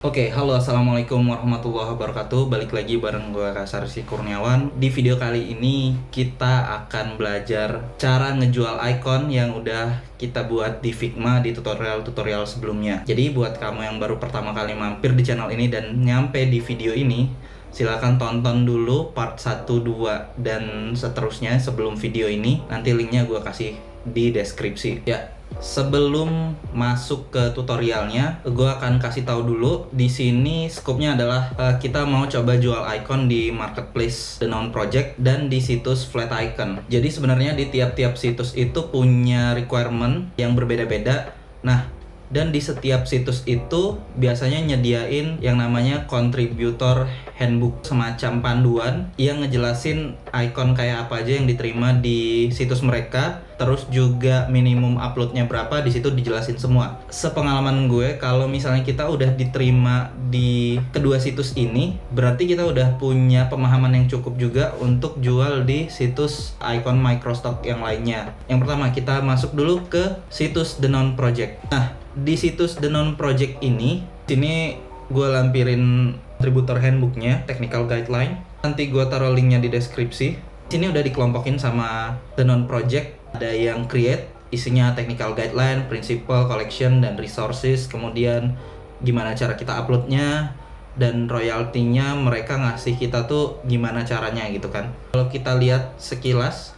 Oke, halo assalamualaikum warahmatullahi wabarakatuh. Balik lagi bareng gue Kasarsi Kurniawan. Di video kali ini kita akan belajar cara ngejual icon yang udah kita buat di Figma di tutorial-tutorial sebelumnya. Jadi buat kamu yang baru pertama kali mampir di channel ini dan nyampe di video ini, silahkan tonton dulu part 1, 2, dan seterusnya sebelum video ini. Nanti linknya gue kasih di deskripsi. Ya, sebelum masuk ke tutorialnya, gue akan kasih tahu dulu di sini skopnya adalah kita mau coba jual icon di marketplace The Noun Project dan di situs Flat Icon. Jadi sebenarnya di tiap-tiap situs itu punya requirement yang berbeda-beda. Nah, dan di setiap situs itu biasanya nyediain yang namanya contributor handbook, semacam panduan yang ngejelasin icon kayak apa aja yang diterima di situs mereka. Terus juga minimum uploadnya berapa, di situ dijelasin semua. Sepengalaman gue, kalau misalnya kita udah diterima di kedua situs ini, berarti kita udah punya pemahaman yang cukup juga untuk jual di situs icon microstock yang lainnya. Yang pertama, kita masuk dulu ke situs The Noun Project. Nah, di situs The Noun Project ini, sini gue lampirin contributor handbooknya, technical guideline. Nanti gue taruh linknya di deskripsi. Sini udah dikelompokin sama The Noun Project. Ada yang create, isinya technical guideline, principle, collection, dan resources. Kemudian gimana cara kita uploadnya, dan royaltinya mereka ngasih kita tuh gimana caranya gitu kan. Kalau kita lihat sekilas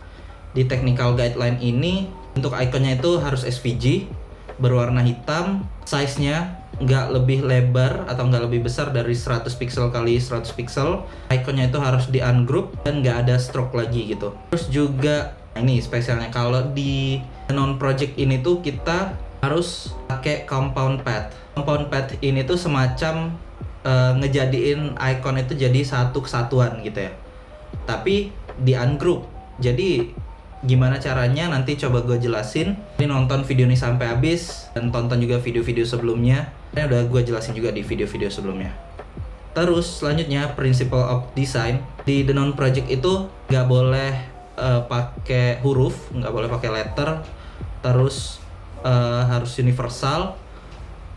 di technical guideline ini, untuk iconnya itu harus SVG, berwarna hitam, size-nya nggak lebih lebar atau nggak lebih besar dari 100 pixel kali 100 pixel. Iconnya itu harus di ungroup dan nggak ada stroke lagi gitu. Terus juga ini spesialnya, kalau di non project ini tuh kita harus pakai compound path. Compound path ini tuh semacam ngejadiin icon itu jadi satu kesatuan gitu ya, tapi di ungroup. Jadi gimana caranya nanti coba gue jelasin. Ini nonton video ini sampai habis dan tonton juga video-video sebelumnya. Ini udah gue jelasin juga di video-video sebelumnya. Terus selanjutnya, principle of design. Di The Noun Project itu nggak boleh pakai huruf, nggak boleh pakai letter. Terus harus universal.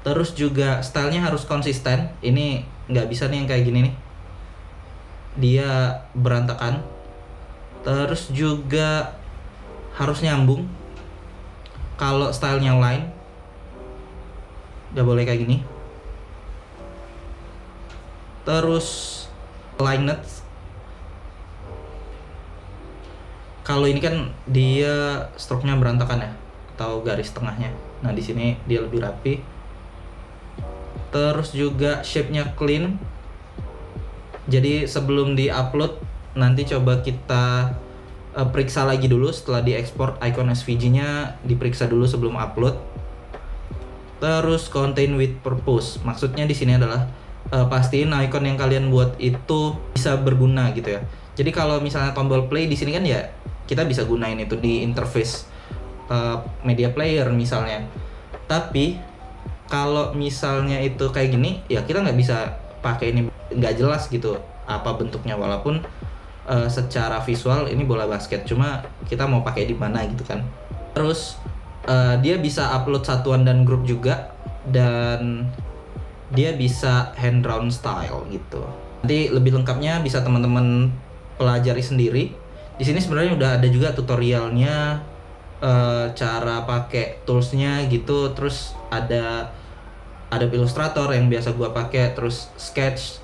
Terus juga stylenya harus konsisten. Ini nggak bisa nih yang kayak gini nih, dia berantakan. Terus juga harus nyambung. Kalau stylenya line, nggak boleh kayak gini. Terus lined, kalau ini kan dia stroke-nya berantakan ya, atau garis tengahnya. Nah di sini dia lebih rapi. Terus juga shape-nya clean. Jadi sebelum di-upload nanti coba kita periksa lagi dulu. Setelah diekspor icon SVG-nya diperiksa dulu sebelum upload. Terus contain with purpose. Maksudnya di sini adalah pastiin icon yang kalian buat itu bisa berguna gitu ya. Jadi kalau misalnya tombol play di sini kan ya kita bisa gunain itu di interface media player misalnya. Tapi kalau misalnya itu kayak gini ya kita nggak bisa pakai ini, nggak jelas gitu apa bentuknya, walaupun secara visual ini bola basket, cuma kita mau pakai di mana gitu kan. Terus dia bisa upload satuan dan grup juga, dan dia bisa hand drawn style gitu. Nanti lebih lengkapnya bisa teman-teman pelajari sendiri. Di sini sebenarnya udah ada juga tutorialnya, cara pakai toolsnya gitu. Terus ada Illustrator yang biasa gua pakai, terus Sketch,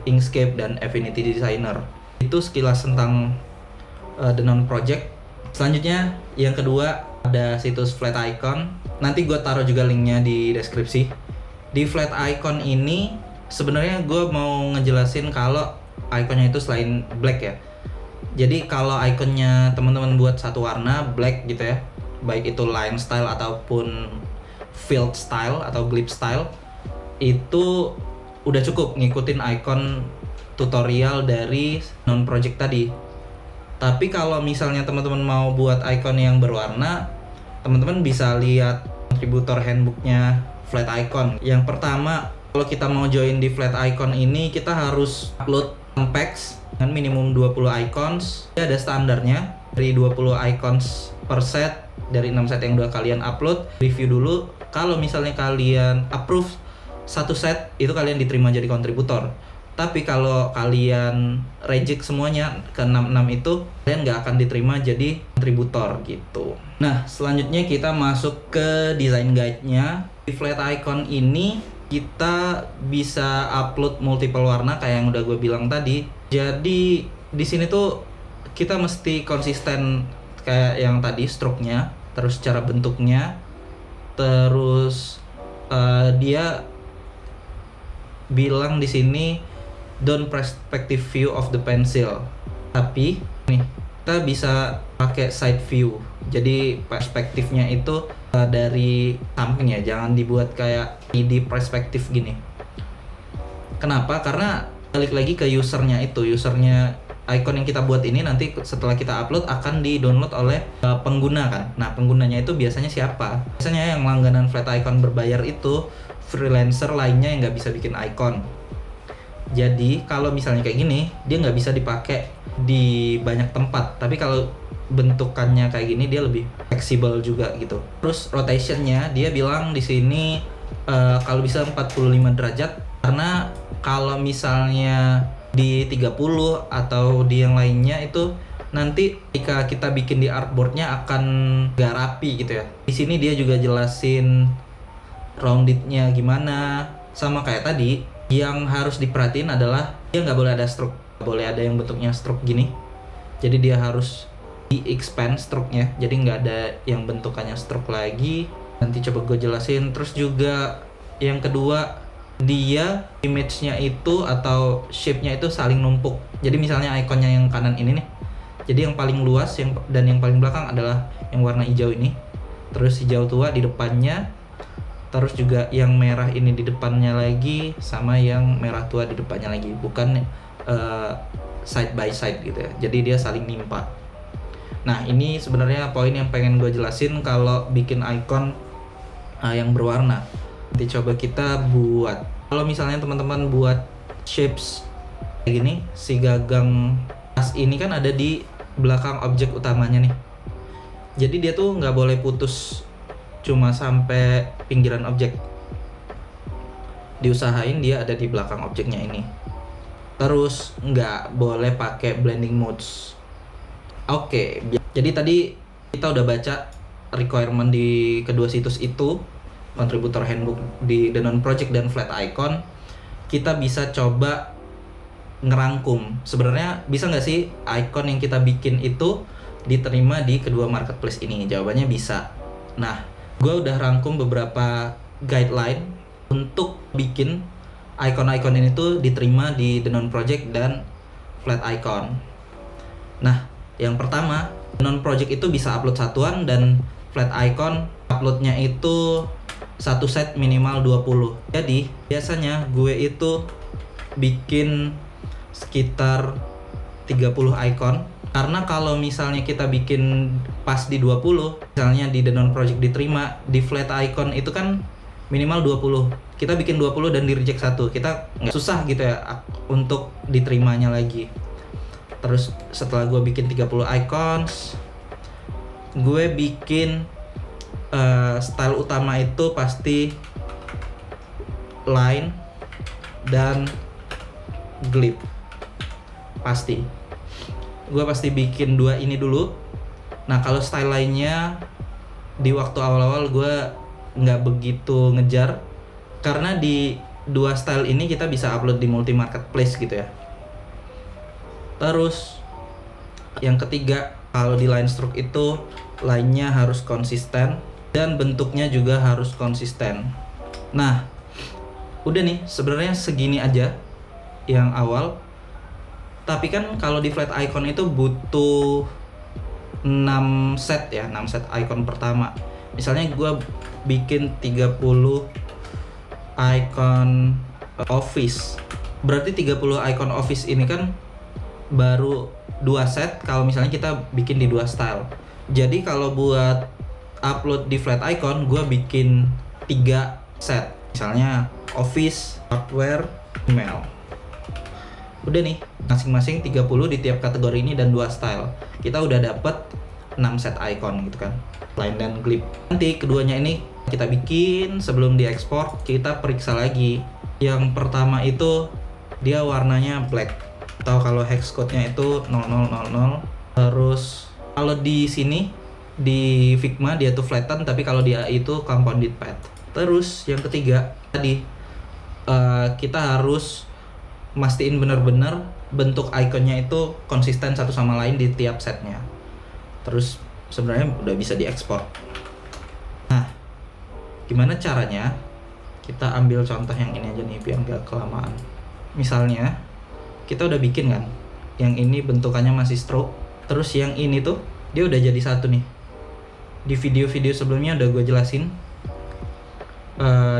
Inkscape, dan Affinity Designer. Itu sekilas tentang The Noun Project. Selanjutnya yang kedua ada situs Flat Icon. Nanti gue taruh juga linknya di deskripsi. Di Flat Icon ini sebenarnya gue mau ngejelasin kalau iconnya itu selain black ya. Jadi kalau iconnya teman-teman buat satu warna black gitu ya, baik itu line style ataupun field style atau glib style, itu udah cukup ngikutin icon tutorial dari non project tadi. Tapi kalau misalnya teman-teman mau buat icon yang berwarna, teman-teman bisa lihat contributor handbooknya Flat Icon. Yang pertama, kalau kita mau join di Flat Icon ini, kita harus upload packs dengan minimum 20 icons. Ini ada standarnya, dari 20 icons per set, dari 6 set yang udah kalian upload. Review dulu, kalau misalnya kalian approve satu set itu kalian diterima jadi kontributor. Tapi kalau kalian reject semuanya ke 66 itu, kalian nggak akan diterima jadi kontributor gitu. Nah, selanjutnya kita masuk ke design guide-nya. Di flat icon ini kita bisa upload multiple warna kayak yang udah gue bilang tadi. Jadi di sini tuh kita mesti konsisten kayak yang tadi, stroke-nya, terus cara bentuknya, terus dia bilang di sini don't perspective view of the pencil. Tapi nih kita bisa pakai side view. Jadi perspektifnya itu dari samping ya, jangan dibuat kayak di perspektif gini. Kenapa? Karena balik lagi ke usernya itu, usernya icon yang kita buat ini nanti setelah kita upload akan di-download oleh pengguna kan. Nah, penggunanya itu biasanya siapa? Biasanya yang langganan flat icon berbayar itu freelancer lainnya yang nggak bisa bikin icon. Jadi kalau misalnya kayak gini, dia nggak bisa dipakai di banyak tempat. Tapi kalau bentukannya kayak gini, dia lebih fleksibel juga gitu. Terus rotationnya, dia bilang di sini kalau bisa 45 derajat. Karena kalau misalnya di 30 atau di yang lainnya itu nanti ketika kita bikin di artboardnya akan gak rapi gitu ya. Di sini dia juga jelasin roundednya gimana. Sama kayak tadi, yang harus diperhatiin adalah dia nggak boleh ada stroke, nggak boleh ada yang bentuknya stroke gini. Jadi dia harus di-expand stroke-nya, jadi nggak ada yang bentukannya stroke lagi. Nanti coba gue jelasin. Terus juga yang kedua, dia image-nya itu atau shape-nya itu saling numpuk. Jadi misalnya ikonnya yang kanan ini nih, jadi yang paling luas dan yang paling belakang adalah yang warna hijau ini. Terus hijau tua di depannya, terus juga yang merah ini di depannya lagi, sama yang merah tua di depannya lagi, bukan side by side gitu ya. Jadi dia saling nimpa. Nah, ini sebenarnya poin yang pengen gue jelasin kalau bikin icon yang berwarna. Nanti coba kita buat. Kalau misalnya teman-teman buat shapes kayak gini, si gagang as ini kan ada di belakang objek utamanya nih. Jadi dia tuh nggak boleh putus cuma sampai pinggiran objek. Diusahain dia ada di belakang objeknya ini. Terus nggak boleh pakai blending modes. Oke, jadi tadi kita udah baca requirement di kedua situs itu, contributor handbook di The Non Project dan flat icon. Kita bisa coba ngerangkum. Sebenarnya bisa nggak sih icon yang kita bikin itu diterima di kedua marketplace ini? Jawabannya bisa. Nah, gue udah rangkum beberapa guideline untuk bikin icon-icon ini tuh diterima di The Non Project dan flat icon. Nah, yang pertama, The Non Project itu bisa upload satuan dan flat icon uploadnya itu satu set minimal 20. Jadi biasanya gue itu bikin sekitar 30 icon. Karena kalau misalnya kita bikin pas di 20, misalnya di The Non Project diterima, di flat icon itu kan minimal 20. Kita bikin 20 dan di reject 1. Kita nggak susah gitu ya untuk diterimanya lagi. Terus setelah gue bikin 30 icons, gue bikin style utama itu pasti line dan glip. Pasti gue pasti bikin dua ini dulu. Nah, kalau style lainnya di waktu awal-awal gue nggak begitu ngejar, karena di dua style ini kita bisa upload di multi marketplace gitu ya. Terus yang ketiga, kalau di line stroke itu line-nya harus konsisten dan bentuknya juga harus konsisten. Nah, udah nih, sebenarnya segini aja yang awal. Tapi kan kalau di flat icon itu butuh 6 set ya, 6 set icon pertama. Misalnya gue bikin 30 icon office. Berarti 30 icon office ini kan baru 2 set kalau misalnya kita bikin di 2 style. Jadi kalau buat upload di flat icon, gue bikin 3 set. Misalnya office, hardware, email. Udah nih, masing-masing 30 di tiap kategori ini dan 2 style. Kita udah dapet 6 set icon gitu kan, line dan glip. Nanti keduanya ini kita bikin, sebelum diekspor kita periksa lagi Yang pertama itu dia warnanya black, atau kalau hex code-nya itu 0000. Terus kalau di sini di Figma dia tuh flatten, tapi kalau di AI itu compounded path. Terus yang ketiga tadi kita harus mastiin bener-bener bentuk ikonnya itu konsisten satu sama lain di tiap setnya. Terus sebenarnya udah bisa diekspor. Nah, gimana caranya? Kita ambil contoh yang ini aja nih biar nggak kelamaan. Misalnya kita udah bikin kan, yang ini bentukannya masih stroke. Terus yang ini tuh dia udah jadi satu nih. Di video-video sebelumnya udah gue jelasin,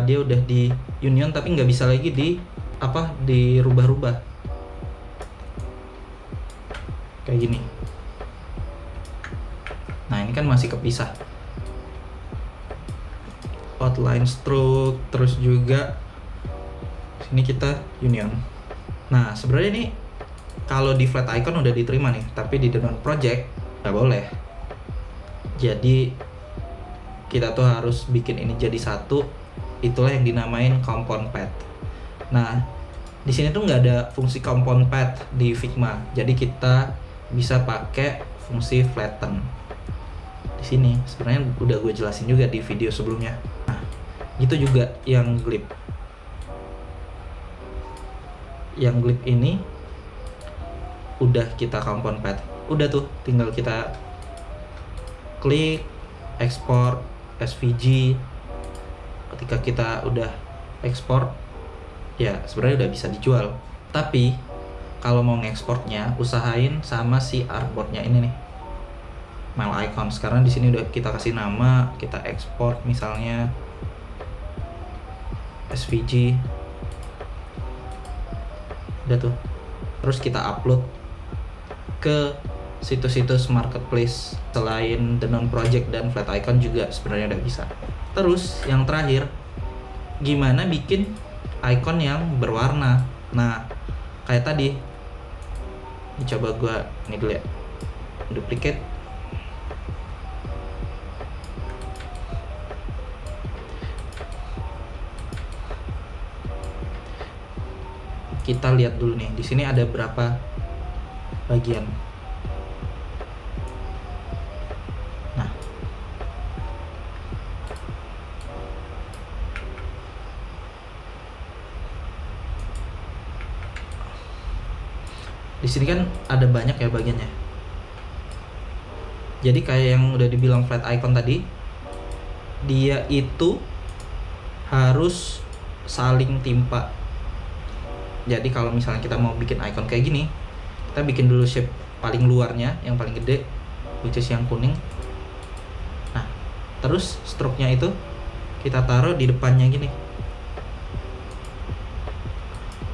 dia udah di union tapi nggak bisa lagi dirubah-rubah kayak gini. Nah ini kan masih kepisah, outline stroke, terus juga sini kita union. Nah sebenarnya ini kalau di flat icon udah diterima nih, tapi di dalam project nggak boleh. Jadi kita tuh harus bikin ini jadi satu. Itulah yang dinamain compound path. Nah di sini tuh nggak ada fungsi compound path di Figma, jadi kita bisa pakai fungsi flatten. Di sini sebenarnya udah gue jelasin juga di video sebelumnya. Nah gitu juga yang glip. Yang glip ini udah kita compound path, udah tuh tinggal kita klik export SVG. Ketika kita udah ekspor ya sebenarnya udah bisa dijual. Tapi kalau mau ngekspornya usahain sama si artboardnya ini nih, mail icon. Sekarang di sini udah kita kasih nama, kita ekspor misalnya SVG, udah tuh. Terus kita upload ke situs-situs marketplace selain The Non Project dan Flat Icon juga sebenarnya udah bisa. Terus yang terakhir, gimana bikin icon yang berwarna. Nah kayak tadi ini, coba gua ini dulu ya, duplicate. Kita lihat dulu nih, di sini ada berapa bagian. Nah, di sini kan ada banyak ya bagiannya. Jadi kayak yang udah dibilang flat icon tadi, dia itu harus saling timpa. Jadi kalau misalnya kita mau bikin icon kayak gini, kita bikin dulu shape paling luarnya, yang paling gede, which is yang kuning. Nah, terus stroke-nya itu kita taruh di depannya gini.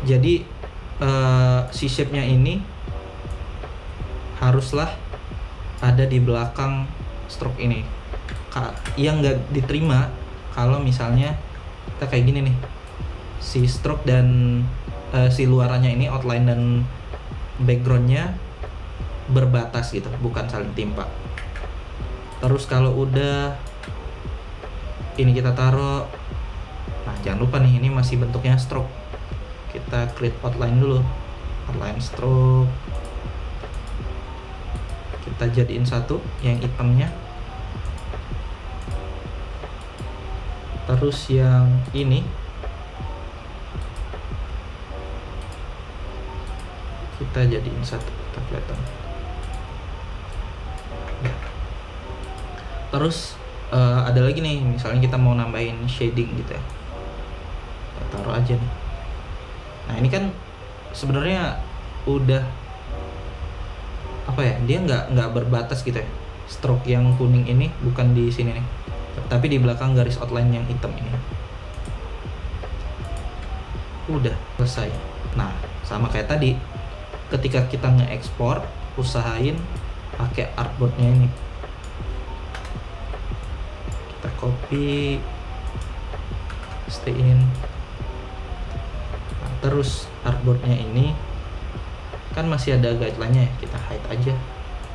Jadi si shape-nya ini haruslah ada di belakang stroke ini. Yang nggak diterima kalau misalnya kita kayak gini nih, si stroke dan si luarannya ini, outline dan backgroundnya berbatas gitu, bukan saling timpa. Terus kalau udah ini kita taruh, nah jangan lupa nih ini masih bentuknya stroke, kita create outline dulu, outline stroke, kita jadiin satu yang hitamnya. Terus yang ini kita jadiin satu, kita flatten. Terus ada lagi nih, misalnya kita mau nambahin shading gitu ya, kita taruh aja nih. Nah ini kan sebenarnya udah apa ya, dia nggak berbatas gitu ya. Stroke yang kuning ini bukan di sini nih, tapi di belakang garis outline yang hitam ini. Udah selesai. Nah sama kayak tadi, ketika kita nge-export usahain pakai artboardnya ini. Kita copy, pastein. Nah, terus artboardnya ini kan masih ada guideline-nya ya, kita hide aja,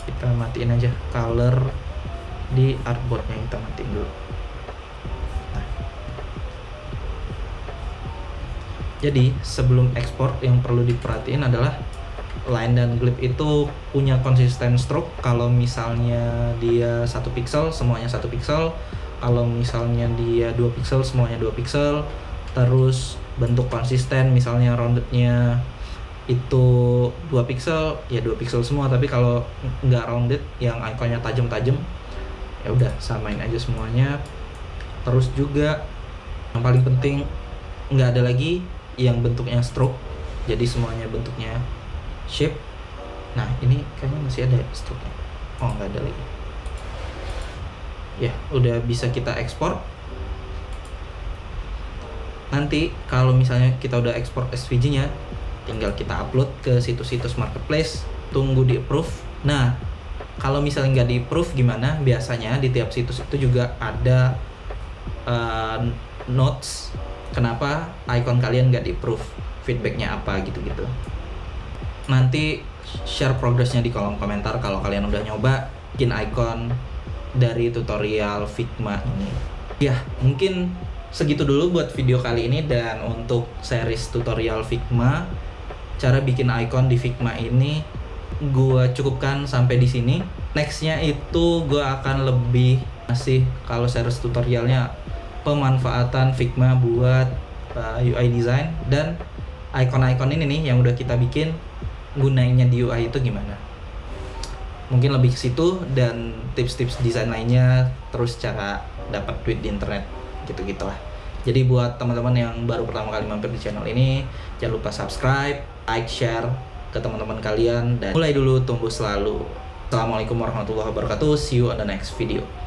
kita matiin aja color di artboardnya, kita matiin dulu. Nah, Jadi sebelum ekspor yang perlu diperhatiin adalah line dan glip itu punya konsisten stroke. Kalau misalnya dia 1 pixel, semuanya 1 pixel. Kalau misalnya dia 2 pixel, semuanya 2 pixel. Terus bentuk konsisten, misalnya roundednya itu 2 pixel, ya 2 pixel semua. Tapi kalau nggak rounded, yang ikonnya tajam-tajam, ya udah samain aja semuanya. Terus juga yang paling penting, nggak ada lagi yang bentuknya stroke, jadi semuanya bentuknya shape. Nah ini kayaknya masih ada stroke-nya, oh nggak ada lagi. Ya udah bisa kita ekspor. Nanti kalau misalnya kita udah ekspor SVG-nya, tinggal kita upload ke situs-situs marketplace, tunggu di approve. Nah kalau misalnya nggak di approve gimana? Biasanya di tiap situs itu juga ada notes kenapa icon kalian nggak di-approve, feedbacknya apa gitu-gitu. Nanti share progressnya di kolom komentar kalau kalian udah nyoba bikin icon dari tutorial Figma ini. Ya, mungkin segitu dulu buat video kali ini. Dan untuk series tutorial Figma, cara bikin icon di Figma ini, gua cukupkan sampai di sini. Nextnya itu gua akan lebih ngasih, kalau series tutorialnya, pemanfaatan Figma buat UI design dan icon-icon ini nih yang udah kita bikin, gunainnya di UI itu gimana. Mungkin lebih ke situ, dan tips-tips desain lainnya, terus cara dapat duit di internet gitu-gitulah. Jadi buat teman-teman yang baru pertama kali mampir di channel ini, jangan lupa subscribe, like, share ke teman-teman kalian, dan mulai dulu tumbuh selalu. Assalamualaikum warahmatullahi wabarakatuh. See you on the next video.